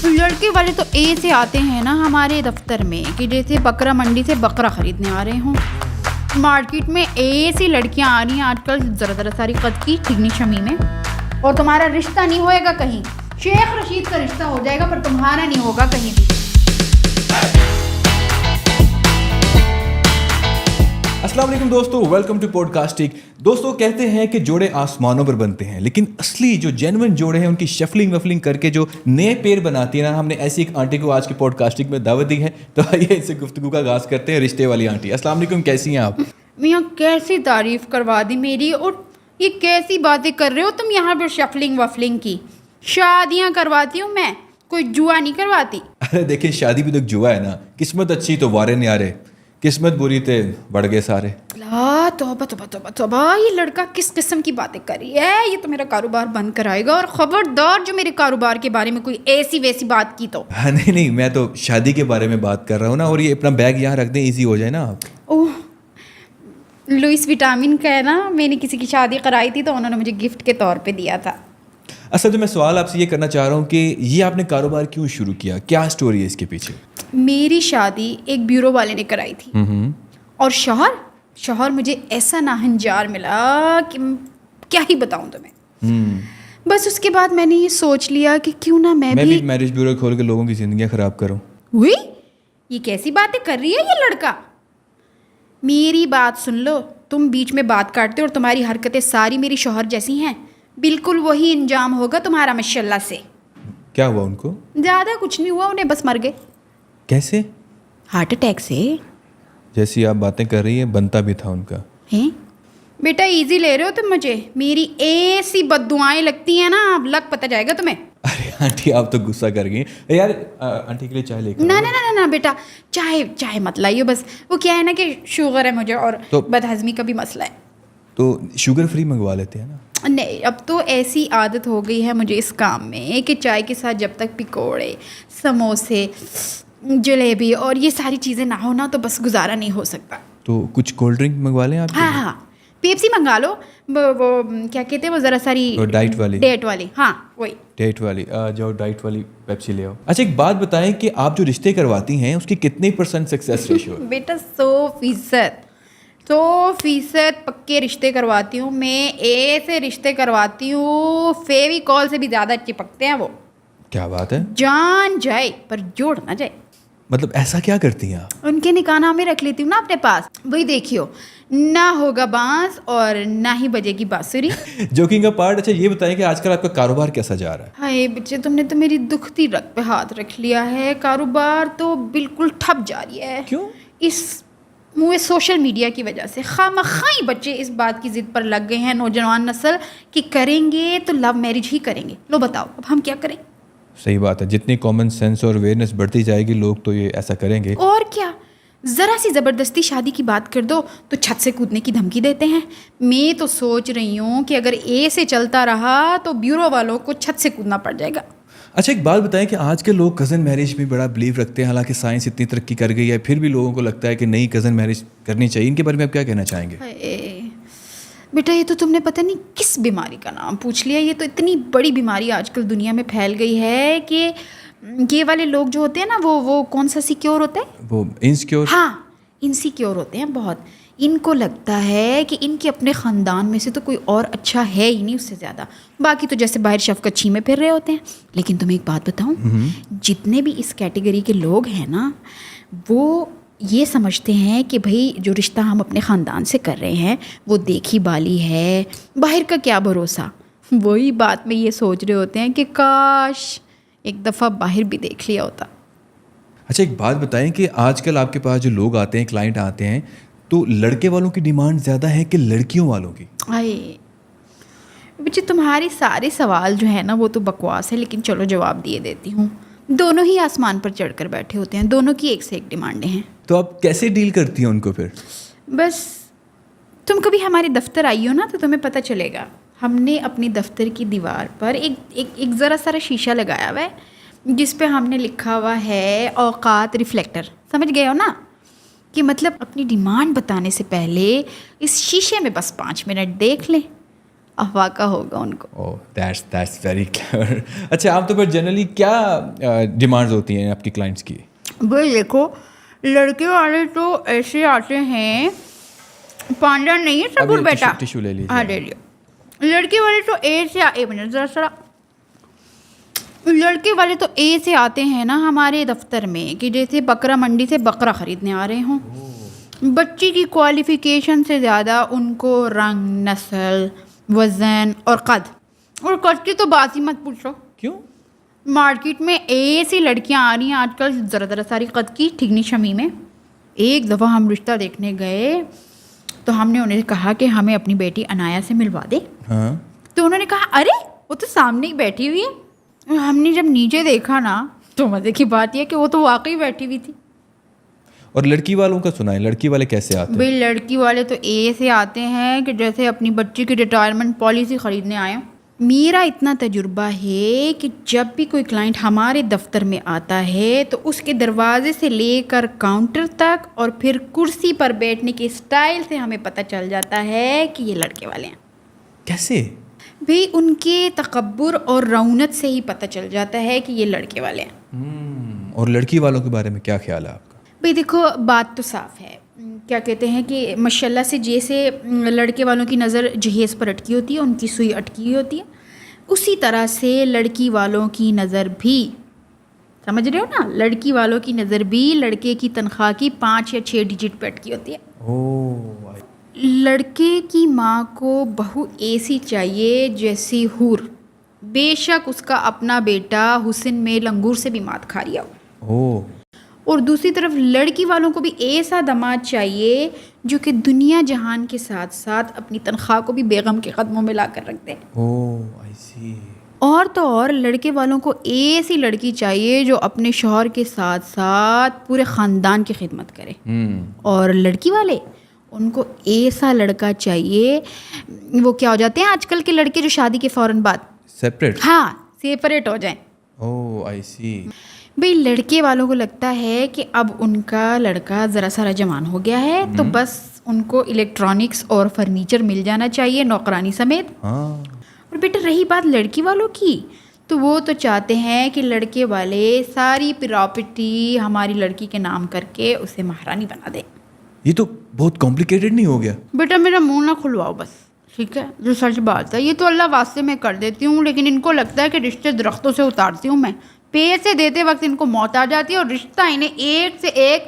لڑکے والے تو اے سے آتے ہیں نا ہمارے دفتر میں کہ جیسے بکرا منڈی سے بکرا خریدنے آ رہے ہوں. مارکیٹ میں ایسی لڑکیاں آ رہی ہیں آج کل ذرا ساری قد کی ٹھگنی شمی میں. اور تمہارا رشتہ نہیں ہوئے گا کہیں. شیخ رشید کا رشتہ ہو جائے گا پر تمہارا نہیں ہوگا کہیں بھی. السلام علیکم دوستو، ویلکم ٹو پوڈ کاسٹنگ. دوستو کہتے ہیں کہ جوڑے آسمانوں پر بنتے ہیں، لیکن اصلی جو جینوئن جوڑے ہیں ان کی شفلنگ وفلنگ کر کے جو نئے پیر بناتی ہیں نا. ہم نے ایسی ایک آنٹی کو آج کی پوڈ کاسٹنگ میں دعوت دی ہے، تو آئیے اس سے گفتگو کا آغاز کرتے ہیں. رشتے والی آنٹی، السلام علیکم، کیسی ہیں آپ؟ میاں کیسی تعریف کروا دی میری، اور یہ کیسی باتیں کر رہے ہو تم یہاں پہ شفلنگ وفلنگ کی. شادیاں کرواتی ہوں میں، کوئی جوا نہیں کرواتی. ارے دیکھیں، شادی بھی تو جوا ہے نا. قسمت اچھی تو وارے نہیں آ رہے، قسمت بری تے بڑھ گئے سارے. لا توبہ توبہ توبہ توبہ، یہ لڑکا کس قسم کی باتیں کر رہی ہے. یہ تو میرا کاروبار بند کرائے گا. اور خبردار جو میرے کاروبار کے بارے میں کوئی ایسی ویسی بات کی تو. نہیں، میں تو شادی کے بارے میں بات کر رہا ہوں نا. اور یہ اپنا بیگ یہاں رکھ دیں، ایزی ہو جائے نا آپ. اوہ، لوئس وٹامن کا ہے نا. میں نے کسی کی شادی کرائی تھی تو انہوں نے مجھے گفٹ کے طور پہ دیا تھا. اصل تو میں سوال آپ سے یہ کرنا چاہ رہا ہوں کہ یہ آپ نے کاروبار کیوں شروع کیا، کیا سٹوری ہے اس کے پیچھے؟ میری شادی ایک بیورو والے نے کرائی تھی. اور شوہر مجھے ایسا ناہنجار ملا کہ کیا ہی بتاؤں تمہیں. بس اس کے بعد میں نے یہ سوچ لیا کہ کیوں نہ میں بھی میرج بیورو کھول کے لوگوں کی زندگیاں خراب کروں. ہوئی یہ کیسی باتیں کر رہی ہے یہ لڑکا. میری بات سن لو. تم بیچ میں بات کاٹتے اور تمہاری حرکتیں ساری میری شوہر جیسی ہیں. بالکل وہی انجام ہوگا تمہارا ماشاءاللہ سے. کیا ہوا ان کو؟ زیادہ کچھ نہیں ہوا، انہیں بس مر گئے. کیسے؟ ہارٹ اٹیک سے. جیسی آپ باتیں کر رہی ہیں بنتا بھی تھا ان کا. ہیں بیٹا، ایزی لے رہے ہو تم مجھے. میری ایسی بد دعائیں لگتی ہیں نا، اب لگ پتہ جائے گا تمہیں. ارے آنٹی، آپ تو غصہ کر گئی یار. آنٹی کے لیے چائے لے کر نہ بیٹا، چائے مت لائیو. بس وہ کیا ہے نا کہ شوگر ہے مجھے اور بد ہضمی کا بھی مسئلہ ہے. تو شوگر فری منگوا لیتے ہیں نا. نہیں، اب تو ایسی عادت ہو گئی ہے مجھے اس کام میں کہ چائے کے ساتھ جب تک پکوڑے، سموسے، جلیبی اور یہ ساری چیزیں نہ ہو نا تو بس گزارا نہیں ہو سکتا. تو کچھ کولڈ ڈرنک منگوا لیں آپ. ہاں، پیپسی منگا لو. وہ کیا کہتے ہیں وہ ذرا ساری ڈیٹ والی. ہاں وہی ڈیٹ والی. جاؤ ڈائٹ والی پیپسی لے آؤ. اچھا ایک بات بتائیں کہ آپ جو رشتے کرواتی ہیں اس کی کتنے % سکسیس ریشو ہے؟ بیٹا 100% پکے رشتے کرواتی ہوں میں. ایسے رشتے کرواتی ہوں فیویکول سے بھی زیادہ چپکتے ہیں وہ. کیا بات ہے. جان جائے پر جوڑ نہ جائے. مطلب ایسا کیا کرتی ہیں آپ؟ ان کے نکاح نامے رکھ لیتی ہوں نا اپنے پاس. وہی دیکھیو، نہ ہوگا بانس اور نہ ہی بجے گی بانسری. جوکنگ کا پارٹ. اچھا یہ بتائیں کہ آج کل آپ کا کاروبار کیسا جا رہا ہے؟ ہائے بچے، تم نے تو میری دکھتی رگ پہ ہاتھ رکھ لیا ہے. کاروبار تو بالکل ٹھپ جاری ہے. کیوں؟ اس سوشل میڈیا کی وجہ سے. خامخواہ بچے اس بات کی ضد پر لگ گئے ہیں، نوجوان نسل، کہ کریں گے تو لو میرج ہی کریں گے. لو بتاؤ اب ہم کیا کریں؟ صحیح بات ہے. جتنی کامن سینس اور اویئرنیس بڑھتی جائے گی لوگ تو یہ ایسا کریں گے. اور کیا، ذرا سی زبردستی شادی کی بات کر دو تو چھت سے کودنے کی دھمکی دیتے ہیں. میں تو سوچ رہی ہوں کہ اگر اے سے چلتا رہا تو بیورو والوں کو چھت سے کودنا پڑ جائے گا. اچھا ایک بات بتائیں کہ آج کے لوگ کزن میرج میں بڑا بلیو رکھتے ہیں، حالانکہ سائنس اتنی ترقی کر گئی ہے پھر بھی لوگوں کو لگتا ہے کہ نہیں کزن میرج کرنی چاہیے. ان کے بارے میں آپ کیا کہنا چاہیں گے؟ بیٹا یہ تو تم نے پتہ نہیں کس بیماری کا نام پوچھ لیا. یہ تو اتنی بڑی بیماری آج کل دنیا میں پھیل گئی ہے کہ یہ والے لوگ جو ہوتے ہیں نا وہ کون سا سیکیور ہوتا ہے؟ وہ انسیکیور. ہاں، انسیکیور ہوتے ہیں بہت. ان کو لگتا ہے کہ ان کے اپنے خاندان میں سے تو کوئی اور اچھا ہے ہی نہیں اس سے زیادہ. باقی تو جیسے باہر شفقت چھیمے پھر رہے ہوتے ہیں. لیکن تمہیں ایک بات بتاؤں، جتنے بھی اس کیٹیگری کے لوگ ہیں نا وہ یہ سمجھتے ہیں کہ بھائی جو رشتہ ہم اپنے خاندان سے کر رہے ہیں وہ دیکھی بالی ہے، باہر کا کیا بھروسہ. وہی بات میں یہ سوچ رہے ہوتے ہیں کہ کاش ایک دفعہ باہر بھی دیکھ لیا ہوتا. اچھا ایک بات بتائیں کہ آج کل آپ کے پاس جو لوگ آتے ہیں، کلائنٹ آتے ہیں، تو لڑکے والوں کی ڈیمانڈ زیادہ ہے کہ لڑکیوں والوں کی؟ بچے تمہاری سارے سوال جو ہے نا وہ تو بکواس ہے، لیکن چلو جواب دیے دیتی ہوں. دونوں ہی آسمان پر چڑھ کر بیٹھے ہوتے ہیں، دونوں کی ایک سے ایک ڈیمانڈیں ہیں. تو آپ کیسے ڈیل کرتی ہیں ان کو پھر؟ بس تم کبھی ہمارے دفتر آئی ہو نا تو تمہیں پتہ چلے گا. ہم نے اپنی دفتر کی دیوار پر ایک ذرا سارا شیشہ لگایا ہوا ہے جس پہ ہم نے لکھا ہوا ہے اوقات ریفلیکٹر. سمجھ گئے ہو نا؟ کہ مطلب اپنی ڈیمانڈ بتانے سے پہلے اس شیشے میں بس 5 منٹ دیکھ لیں افاقہ ہوگا ان کو. اوہ دیٹس ویری کلیور. اچھا عام طور پر جنرلی کیا ڈیمانڈز ہوتی ہیں آپ کی کلائنٹس کی؟ بھائی دیکھو لڑکے والے تو ایسے آتے ہیں, پانڈا نہیں ہے صبر بیٹا, ٹیشو لے لیجیے. ہاں لے لیا. لڑکے والے تو اے سے لڑکے والے تو اے سے آتے ہیں نا ہمارے دفتر میں کہ جیسے بکرا منڈی سے بکرا خریدنے آ رہے ہوں. بچی کی کوالیفیکیشن سے زیادہ ان کو رنگ, نسل, وزن اور قد کی تو بات ہی مت پوچھو. کیوں؟ مارکیٹ میں ایسی لڑکیاں آ رہی ہیں آج کل ذرا ساری قد کی, ٹھگنی شمی میں. ایک دفعہ ہم رشتہ دیکھنے گئے تو ہم نے انہیں کہا کہ ہمیں اپنی بیٹی انایا سے ملوا دے. ہاں. تو انہوں نے کہا ارے وہ تو سامنے ہی بیٹھی ہوئی ہے. ہم نے جب نیچے دیکھا نا تو مزے کی بات یہ کہ وہ تو واقعی بیٹھی ہوئی تھی. اور لڑکی والوں کا سنا ہے, لڑکی والے کیسے آتے ہیں؟ بھائی لڑکی والے تو اے سے آتے ہیں کہ جیسے اپنی بچی کی ریٹائرمنٹ پالیسی خریدنے آئے. میرا اتنا تجربہ ہے کہ جب بھی کوئی کلائنٹ ہمارے دفتر میں آتا ہے تو اس کے دروازے سے لے کر کاؤنٹر تک اور پھر کرسی پر بیٹھنے کے اسٹائل سے ہمیں پتہ چل جاتا ہے کہ یہ لڑکے والے ہیں. کیسے؟ بھئی ان کے تکبر اور رونت سے ہی پتہ چل جاتا ہے کہ یہ لڑکے والے ہیں. اور لڑکی والوں کے بارے میں کیا خیال ہے آپ کا؟ بھئی دیکھو بات تو صاف ہے, کیا کہتے ہیں کہ ماشاءاللہ سے جیسے لڑکے والوں کی نظر جہیز پر اٹکی ہوتی ہے, ان کی سوئی اٹکی ہوئی ہوتی ہے, اسی طرح سے لڑکی والوں کی نظر بھی, سمجھ رہے ہو نا, لڑکی والوں کی نظر بھی لڑکے کی تنخواہ کی 5 یا 6 ڈیجٹ پہ اٹکی ہوتی ہے. لڑکے کی ماں کو بہو ایسی چاہیے جیسی حور, بے شک اس کا اپنا بیٹا حسن میں لنگور سے بھی مات کھا رہا ہو. اور دوسری طرف لڑکی والوں کو بھی ایسا داماد چاہیے جو کہ دنیا جہان کے ساتھ ساتھ اپنی تنخواہ کو بھی بیگم کے قدموں میں لا کر رکھ دے. اور تو اور لڑکے والوں کو ایسی لڑکی چاہیے جو اپنے شوہر کے ساتھ ساتھ پورے خاندان کی خدمت کرے. اور لڑکی والے ان کو ایسا لڑکا چاہیے, وہ کیا ہو جاتے ہیں آج کل کے لڑکے جو شادی کے فوراً بعد سیپریٹ, ہاں سیپریٹ ہو جائیں. بھئی لڑکے والوں کو لگتا ہے کہ اب ان کا لڑکا ذرا سارا جوان ہو گیا ہے تو بس ان کو الیکٹرانکس اور فرنیچر مل جانا چاہیے نوکرانی سمیت. اور بیٹا رہی بات لڑکی والوں کی, تو وہ تو چاہتے ہیں کہ لڑکے والے ساری پراپرٹی ہماری لڑکی کے نام کر کے اسے مہرانی بنا دیں. یہ تو بہت کمپلیکیٹڈ نہیں ہو گیا؟ بیٹا میرا منہ نہ کھلواؤ بس, ٹھیک ہے, جو سچ بات ہے یہ تو اللہ واسطے میں کر دیتی ہوں, لیکن ان کو لگتا ہے کہ رشتے درختوں سے اتارتی ہوں میں, پیسے دیتے وقت ان کو موت آ جاتی ہے اور رشتہ انہیں ایک سے ایک.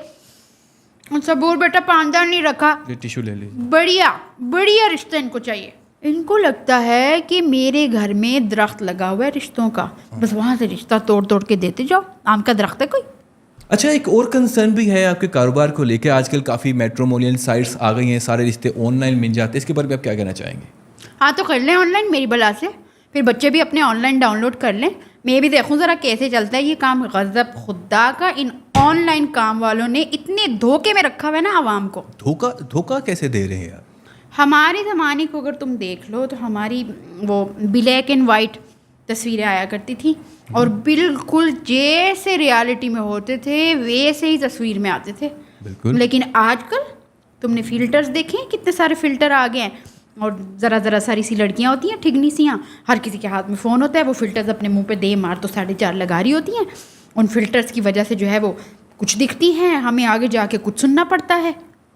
صبور بیٹا پاندار نہیں رکھا, ٹیشو لے لیجیے. بڑھیا رشتہ ان کو چاہیے. ان کو لگتا ہے کہ میرے گھر میں درخت لگا ہوا ہے رشتوں کا, بس وہاں سے رشتہ توڑ کے دیتے جاؤ, آم کا درخت ہے کوئی. اچھا ایک اور کنسرن بھی ہے آپ کے کاروبار کو لے کے, آج کل کافی میٹرومونیل سائٹس آ گئی ہیں, سارے رشتے آن لائن مل جاتے ہیں, اس کے بارے میں آپ کیا کہنا چاہیں گے؟ ہاں تو کر لیں آن لائن میری بلا سے, پھر بچے بھی اپنے آن لائن ڈاؤن لوڈ کر لیں, میں بھی دیکھوں ذرا کیسے چلتا ہے یہ کام. غضب خدا کا, ان آن لائن کام والوں نے اتنے دھوکے میں رکھا ہوا ہے نا عوام کو. دھوکہ کیسے دے رہے ہیں آپ؟ ہمارے زمانے کو اگر تم دیکھ لو تو ہماری وہ بلیک اینڈ وائٹ تصویریں آیا کرتی تھیں, اور بالکل جیسے ریالٹی میں ہوتے تھے ویسے ہی تصویر میں آتے تھے. لیکن آج کل تم نے فلٹرز دیکھیں, کتنے سارے فلٹر آ گئے ہیں, اور ذرا ساری سی لڑکیاں ہوتی ہیں ٹھگنی سیاں, ہر کسی کے ہاتھ میں فون ہوتا ہے, وہ فلٹرز اپنے منہ پہ دے مار تو 4.5 لگا رہی ہوتی ہیں. ان فلٹرز کی وجہ سے جو ہے وہ کچھ دکھتی ہیں, ہمیں آگے جا کے کچھ سننا پڑتا ہے.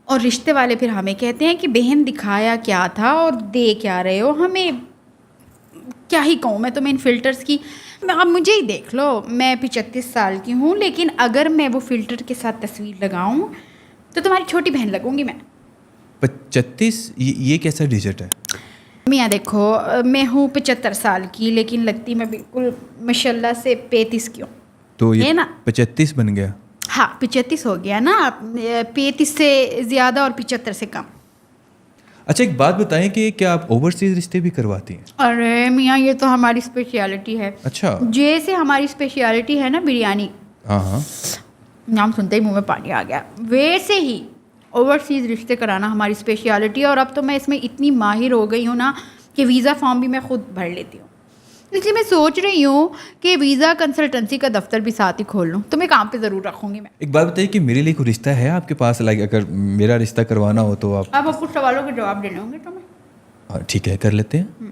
اور رشتے والے پھر ہمیں کہتے ہیں کہ بہن دکھایا کیا تھا اور دے کیا رہے ہو. ہمیں کیا ہی کہوں میں تمہیں ان فلٹرز کی. اب مجھے ہی دیکھ لو, میں 35 سال کی ہوں, لیکن اگر میں وہ فلٹر کے ساتھ تصویر لگاؤں تو تمہاری چھوٹی بہن لگوں گی میں. 35 یہ کیسا ڈیجٹ ہے؟ میاں دیکھو میں ہوں 75 سال کی, لیکن لگتی میں بالکل ماشاءاللہ سے 35 کی ہوں. تو یہ نا 35 بن گیا. ہاں 35 ہو گیا نا, 35 سے زیادہ اور 75 سے کم. اچھا ایک بات بتائیں کہ کیا آپ اوورسیز رشتے بھی کرواتی ہیں؟ ارے میاں یہ تو ہماری اسپیشیلٹی ہے. اچھا جیسے ہماری اسپیشیلٹی ہے نا بریانی, ہاں نام سنتے ہی منہ میں پانی آ گیا, ویسے ہی اوورسیز رشتے کرانا ہماری اسپیشیلٹی ہے. اور اب تو میں اس میں اتنی ماہر ہو گئی ہوں نا کہ ویزا فارم بھی میں خود بھر لیتی ہوں. اس لیے میں سوچ رہی ہوں کہ ویزا کنسلٹنسی کا دفتر بھی ساتھ ہی کھول لوں, تو میں کام پہ ضرور رکھوں گی. میں ایک بات بتائیے کہ میرے لیے کوئی رشتہ ہے آپ کے پاس, لائک اگر میرا رشتہ کروانا ہو تو آپ اب کچھ سوالوں کے جواب دینے ہوں گے تو میں ٹھیک ہے کر لیتے ہیں.